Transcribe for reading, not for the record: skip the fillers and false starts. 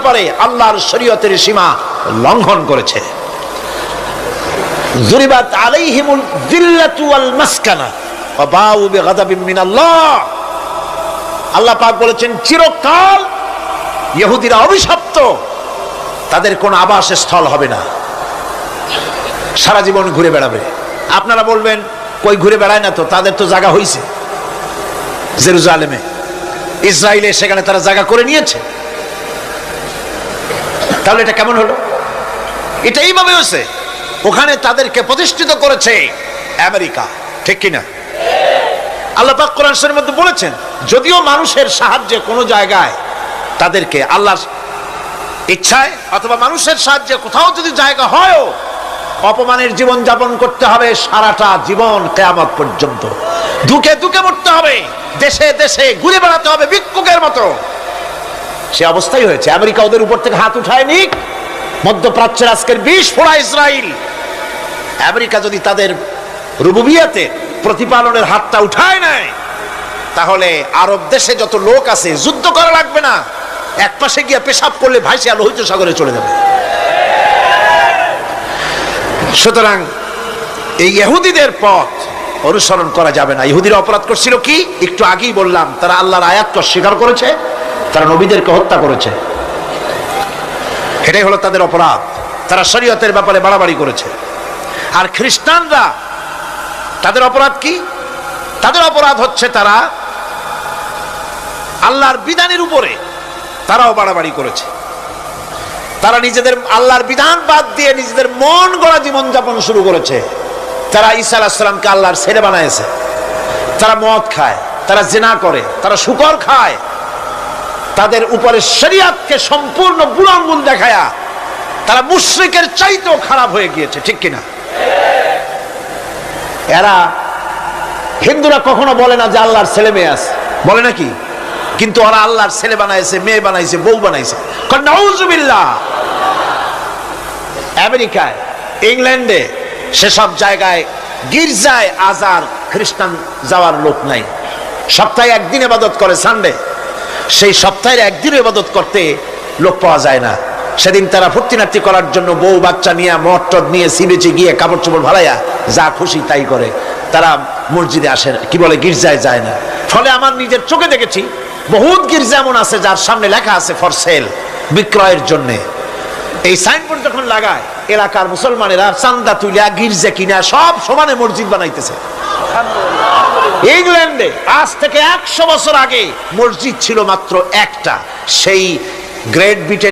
ব্যাপারে আল্লাহর শরীয়তের সীমা লঙ্ঘন করেছে। যুরিবাত আলাইহিমুল যিল্লাতু ওয়াল মাসকানা ওয়া বাউ বিগাযাবিন মিনাল্লাহ। আল্লাহ পাক বলেছেন চিরকাল ইহুদিরা অভিশপ্ত, তাদের কোন আবাসস্থল হবে না, সারা জীবন ঘুরে বেড়াবে। আপনারা বলবেন কই ঘুরে বেড়ায় না, তো তাদের তো জায়গা হয়েছে জেরুজালেমে, ইসরায়েলে, সেখানে তারা জায়গা করে নিয়েছে। তাহলে এটা কেমন হলো? এটা এইভাবে হয়েছে, ওখানে তাদেরকে প্রতিষ্ঠিত করেছে আমেরিকা, ঠিক কিনা? আল্লাহ পাক কোরআন শরীফের মধ্যে বলেছেন যদিও মানুষের সাহায্যে কোনো জায়গায় তাদেরকে আল্লাহর ইচ্ছায় অথবা মানুষের সাহায্যে কোথাও যদি জায়গা হয়ও, অপমানের জীবন যাপন করতে হবে সারাটা জীবন কিয়ামত পর্যন্ত, দুঃখে দুঃখে মরতে হবে, দেশে দেশে ঘুরে বেড়াতে হবে ভিক্ষুকের মতো। সে অবস্থাই হয়েছে। আমেরিকা ওদের উপর থেকে হাত উঠায় নিক, মধ্যপ্রাচ্যের আজকের 20 ফোড়া ইসরায়েল, আমেরিকা যদি তাদের রুবুবিয়াতে প্রতিপালনের হাতটা উঠায় নেয়, তাহলে আরব দেশে যত লোক আছে যুদ্ধ করা লাগবে না, এক পাশে গিয়ে পেশাব করলে ভাইসিয়া লোহিত সাগরে চলে যাবে। সুতরাং এই ইহুদিদের পথ অনুসরণ করা যাবে না। ইহুদিরা অপরাধ করছিল কি? একটু আগেই বললাম, তারা আল্লাহর আয়াতকে অস্বীকার করেছে, তারা নবীদেরকে হত্যা করেছে, এটাই হলো তাদের অপরাধ। তারা শরীয়তের ব্যাপারে বাড়াবাড়ি করেছে। আর খ্রিস্টানরা তাদের অপরাধ কি? তাদের অপরাধ হচ্ছে তারা আল্লাহর বিধানের উপরে তারাও বাড়াবাড়ি করেছে। তারা নিজেদের আল্লাহর বিধান বাদ দিয়ে নিজেদের মন গড়া জীবন যাপন শুরু করেছে। তারা ঈসা আলাইহিস সালামকে আল্লাহর ছেলে বানাইছে। তারা মদ খায়, তারা জিনা করে, তারা শুকর খায়, তাদের উপরে শরীয়তকে সম্পূর্ণ বুড়ো আঙ্গুল দেখায়া তারা মুশরিকের চাইতেও খারাপ হয়ে গিয়েছে, ঠিক কিনা? এরা হিন্দুরা কখনো বলে না যে আল্লাহর ছেলে মেয়ে আছে, বলে নাকি? কিন্তু ওরা আল্লাহর ছেলে বানাইছে, মেয়ে বানাইছে, বউ বানাইছে। নাউযুবিল্লাহ। আমেরিকায়, ইংল্যান্ডে, সেসব জায়গায় গির্জায় আজ আর খ্রিস্টান যাওয়ার লোক নাই। সপ্তাহে একদিন ইবাদত করে, সানডে। সেই সপ্তাহের একদিন ইবাদত করতে লোক পাওয়া যায় না। সেদিন তারা ফুর্তিনার্তি করার জন্য বউ বাচ্চা নিয়ে, মদ টদ নিয়ে, সিবেচে গিয়ে কাপড় চোপড় ভালাইয়া যা খুশি তাই করে। তারা মসজিদে আসে, কি বলে, গির্জায় যায় না। ফলে আমার নিজের চোখে দেখেছি বহুত গির্জা এমন আছে যার সামনে লেখা আছে ফর সেল, বিক্রয়ের জন্য। এই সাইনবোর্ড যখন লাগায়, এলাকার মুসলমানেরা চান্দা তুলিয়া গির্জা কিনা সব সমানে মসজিদ বানাইতেছে। ইংল্যান্ডে আজ থেকে 100 বছর আগে মসজিদ ছিল মাত্র একটা, সেই গ্রেট ব্রিটেন